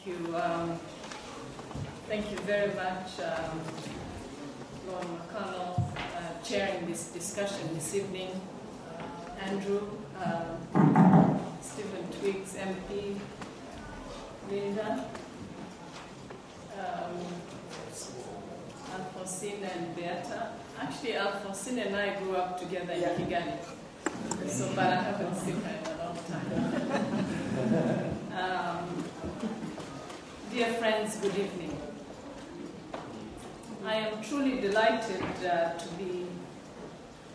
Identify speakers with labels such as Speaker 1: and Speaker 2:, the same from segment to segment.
Speaker 1: you. Thank you very much, Lord McConnell, chairing this discussion this evening. Andrew, Stephen Twiggs, MP, Linda, Alphonsine and Beata. Actually, Alphonsine and I grew up together in Kigali, so, but I haven't seen her in a long time. Dear friends, good evening. I am truly delighted to be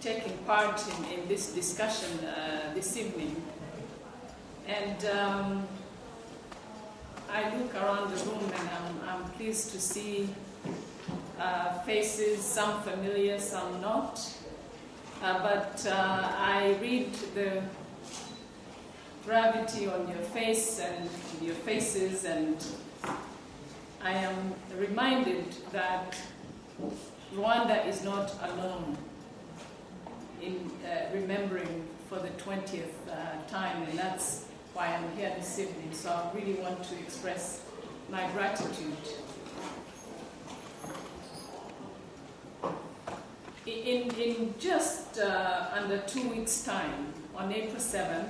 Speaker 1: taking part in this discussion this evening. And I look around the room and I'm pleased to see faces, some familiar, some not. But I read the gravity on your face and your faces, and I am reminded that Rwanda is not alone in remembering for the 20th time, and that's why I'm here this evening. So I really want to express my gratitude. In just under 2 weeks' time, on April 7th,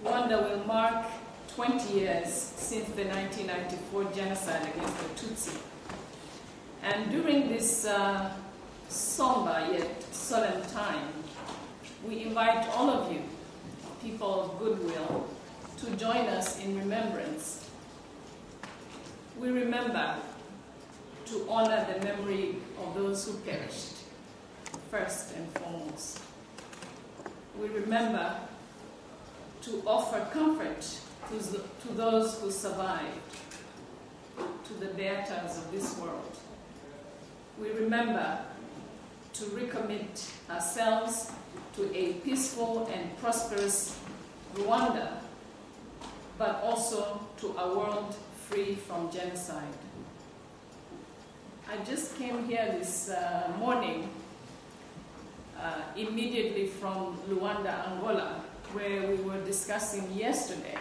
Speaker 1: Rwanda will mark 20 years since the 1994 genocide against the Tutsi. And during this somber yet solemn time, we invite all of you, people of goodwill, to join us in remembrance. We remember to honor the memory of those who perished, first and foremost. We remember to offer comfort to those who survived, to the beatas of this world. We remember to recommit ourselves to a peaceful and prosperous Rwanda, but also to a world free from genocide. I just came here this morning, immediately from Luanda, Angola, where we were discussing yesterday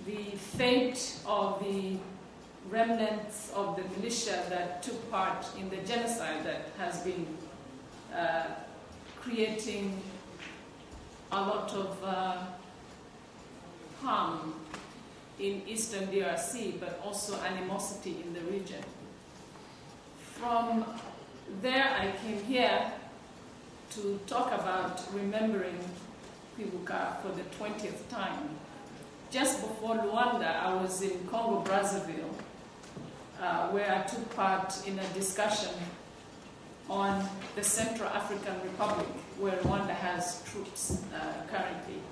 Speaker 1: the fate of the remnants of the militia that took part in the genocide that has been creating a lot of harm in eastern DRC, but also animosity in the region. From there, I came here to talk about remembering Kwibuka for the 20th time. Just before Luanda, I was in Congo-Brazzaville, where I took part in a discussion on the Central African Republic, where Rwanda has troops currently.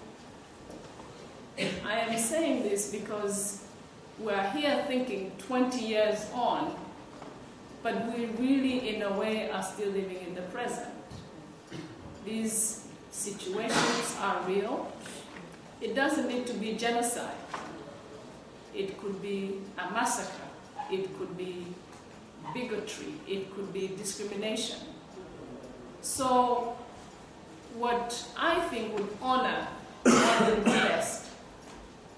Speaker 1: I am saying this because we're here thinking 20 years on, but we really, in a way, are still living in the present. These situations are real. It doesn't need to be genocide. It could be a massacre. It could be bigotry. It could be discrimination. So what I think would honor Rwandans best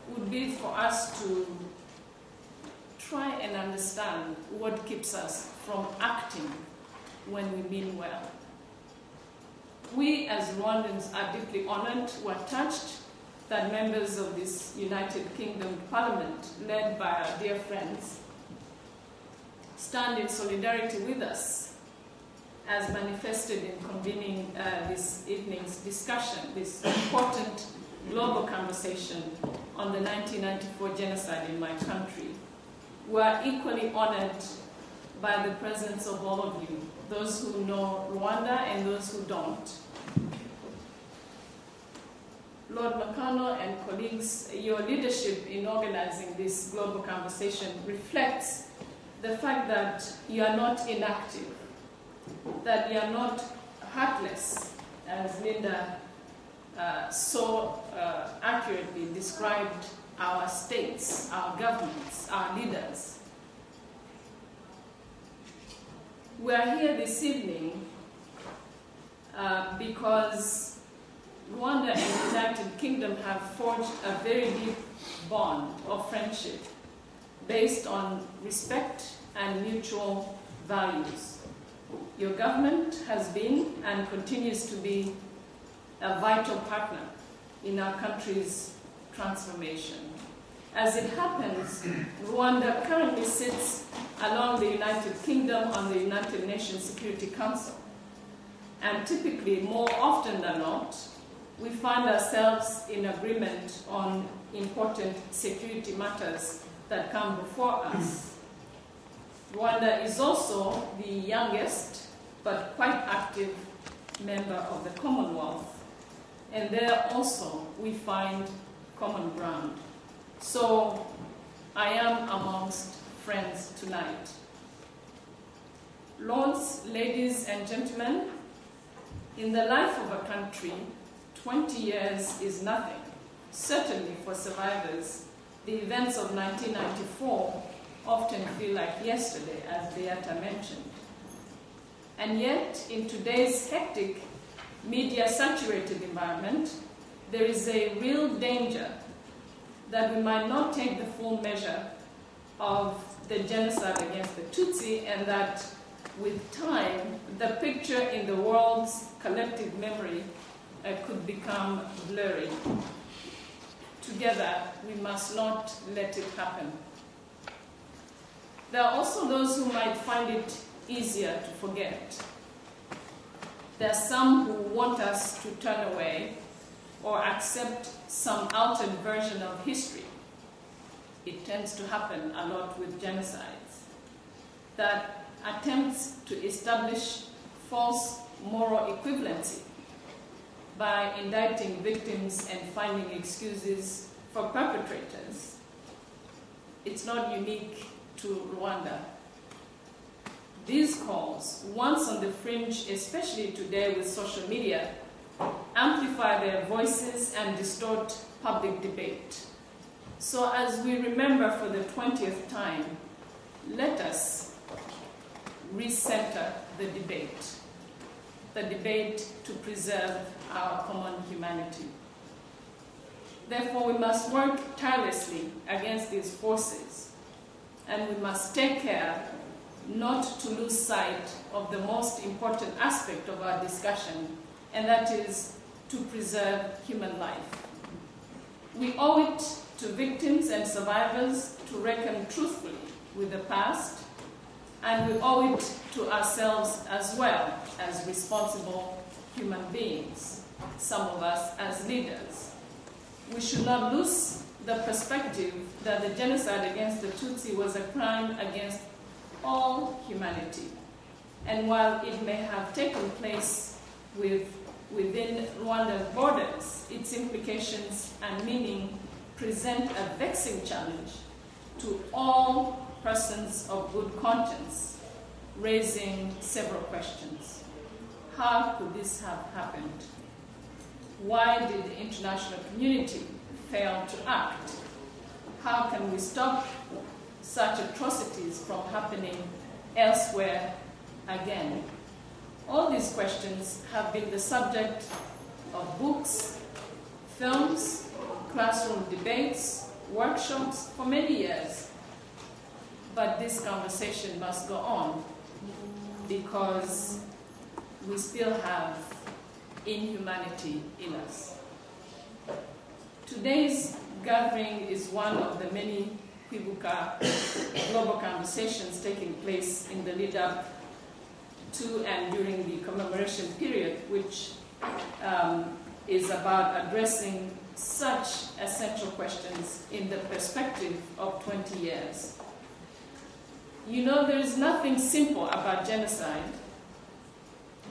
Speaker 1: would be for us to try and understand what keeps us from acting when we mean well. We as Rwandans are deeply honored, we're touched that members of this United Kingdom Parliament, led by our dear friends, stand in solidarity with us as manifested in convening this evening's discussion, this important global conversation on the 1994 genocide in my country. We are equally honored by the presence of all of you, those who know Rwanda and those who don't. Lord McConnell and colleagues, your leadership in organizing this global conversation reflects the fact that you are not inactive, that you are not heartless, as Linda so accurately described our states, our governments, our leaders. We are here this evening because Rwanda and the United Kingdom have forged a very deep bond of friendship based on respect and mutual values. Your government has been and continues to be a vital partner in our country's transformation. As it happens, Rwanda currently sits along the United Kingdom on the United Nations Security Council. And typically, more often than not, we find ourselves in agreement on important security matters that come before us. Rwanda is also the youngest, but quite active member of the Commonwealth. And there also we find common ground. So I am amongst friends tonight. Lords, ladies, and gentlemen, in the life of a country, 20 years is nothing. Certainly for survivors, the events of 1994 often feel like yesterday, as Beata mentioned. And yet, in today's hectic, media-saturated environment, there is a real danger that we might not take the full measure of the genocide against the Tutsi, and that with time, the picture in the world's collective memory could become blurry. Together, we must not let it happen. There are also those who might find it easier to forget. There are some who want us to turn away or accept some altered version of history. It tends to happen a lot with genocides. That attempts to establish false moral equivalency by indicting victims and finding excuses for perpetrators. It's not unique to Rwanda. These calls, once on the fringe, especially today with social media, amplify their voices and distort public debate. So as we remember for the 20th time, let us recenter the debate to preserve our common humanity. Therefore, we must work tirelessly against these forces, and we must take care not to lose sight of the most important aspect of our discussion, and that is to preserve human life. We owe it to victims and survivors to reckon truthfully with the past, and we owe it to ourselves as well as responsible human beings, some of us as leaders. We should not lose the perspective that the genocide against the Tutsi was a crime against all humanity. And while it may have taken place within Rwanda's borders, its implications and meaning present a vexing challenge to all persons of good conscience, raising several questions. How could this have happened? Why did the international community fail to act? How can we stop such atrocities from happening elsewhere again? All these questions have been the subject of books, films, classroom debates, workshops for many years. But this conversation must go on because we still have inhumanity in us. Today's gathering is one of the many Kwibuka global conversations taking place in the lead-up to and during the commemoration period, which is about addressing such essential questions in the perspective of 20 years. You know, there is nothing simple about genocide,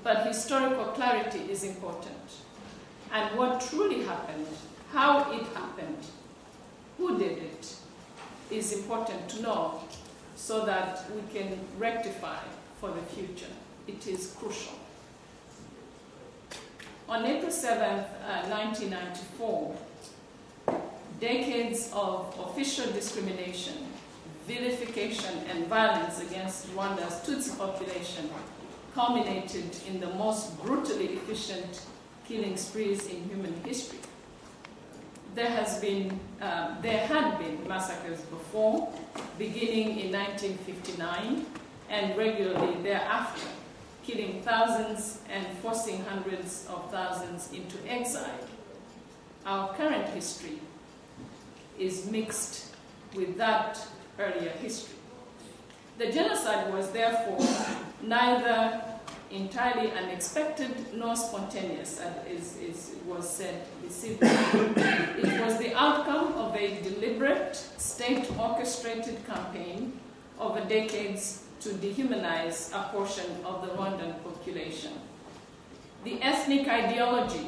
Speaker 1: but historical clarity is important. And what truly happened, how it happened, who did it, is important to know so that we can rectify for the future. It is crucial. On April 7th, 1994, decades of official discrimination, vilification, and violence against Rwanda's Tutsi population culminated in the most brutally efficient killing sprees in human history. There had been massacres before, beginning in 1959, and regularly thereafter, killing thousands and forcing hundreds of thousands into exile. Our current history is mixed with that earlier history. The genocide was therefore neither entirely unexpected nor spontaneous, as was said this evening. It was the outcome of a deliberate, state-orchestrated campaign over decades to dehumanize a portion of the Rwandan population. The ethnic ideology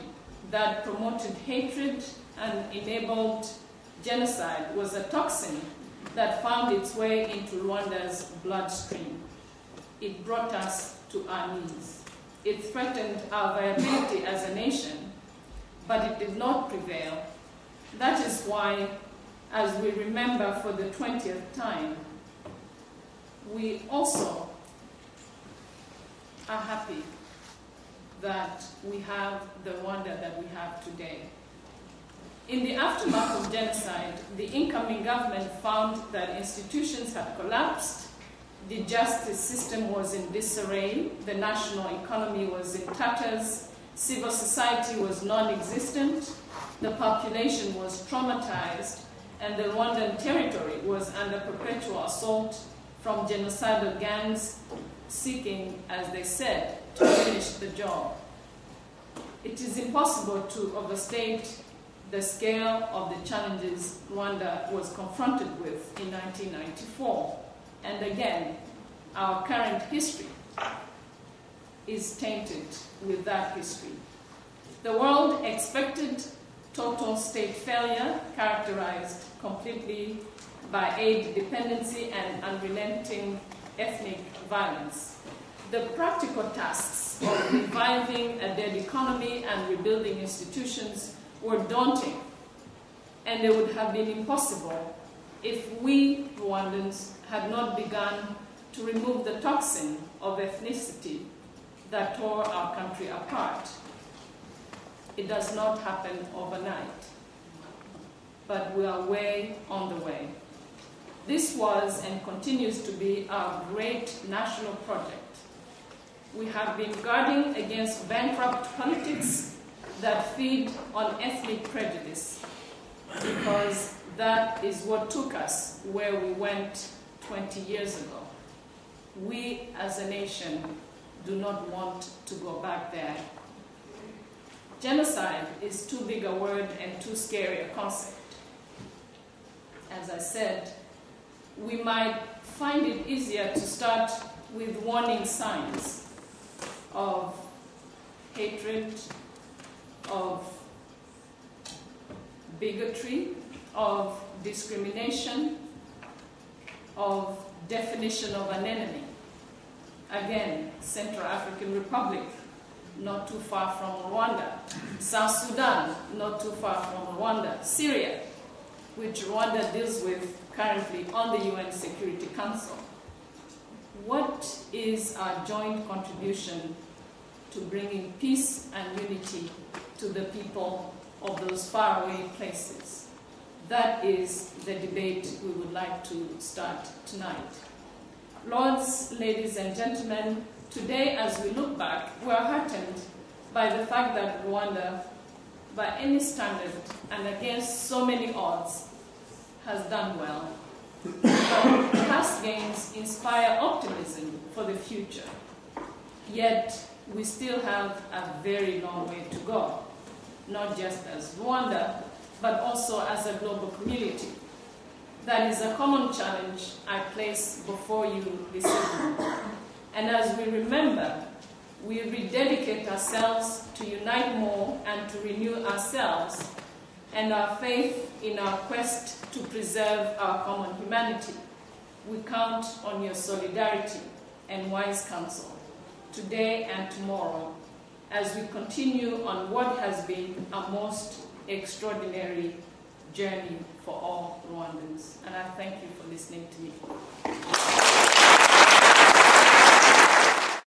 Speaker 1: that promoted hatred and enabled genocide was a toxin that found its way into Rwanda's bloodstream. It brought us to our knees. It threatened our viability as a nation, but it did not prevail. That is why, as we remember for the 20th time, we also are happy that we have the Rwanda that we have today. In the aftermath of genocide, the incoming government found that institutions had collapsed, the justice system was in disarray, the national economy was in tatters, civil society was non-existent, the population was traumatized, and the Rwandan territory was under perpetual assault from genocidal gangs seeking, as they said, to finish the job. It is impossible to overstate the scale of the challenges Rwanda was confronted with in 1994. And again, our current history is tainted with that history. The world expected total state failure, characterized completely by aid dependency and unrelenting ethnic violence. The practical tasks of reviving a dead economy and rebuilding institutions were daunting, and they would have been impossible if we Rwandans had not begun to remove the toxin of ethnicity that tore our country apart. It does not happen overnight, but we are way on the way. This was and continues to be our great national project. We have been guarding against bankrupt politics that feed on ethnic prejudice, because that is what took us where we went 20 years ago. We as a nation do not want to go back there. Genocide is too big a word and too scary a concept. As I said, we might find it easier to start with warning signs of hatred, of bigotry, of discrimination, of definition of an enemy. Again, Central African Republic, not too far from Rwanda. South Sudan, not too far from Rwanda. Syria, which Rwanda deals with currently on the UN Security Council. What is our joint contribution to bringing peace and unity to the people of those faraway places? That is the debate we would like to start tonight. Lords, ladies and gentlemen, today as we look back, we are heartened by the fact that Rwanda, by any standard and against so many odds, has done well. But past gains inspire optimism for the future. Yet, we still have a very long way to go, not just as Rwanda, but also as a global community. That is a common challenge I place before you this evening. And as we remember, we rededicate ourselves to unite more and to renew ourselves and our faith in our quest to preserve our common humanity. We count on your solidarity and wise counsel today and tomorrow as we continue on what has been a most extraordinary journey for all Rwandans. And I thank you for listening to me.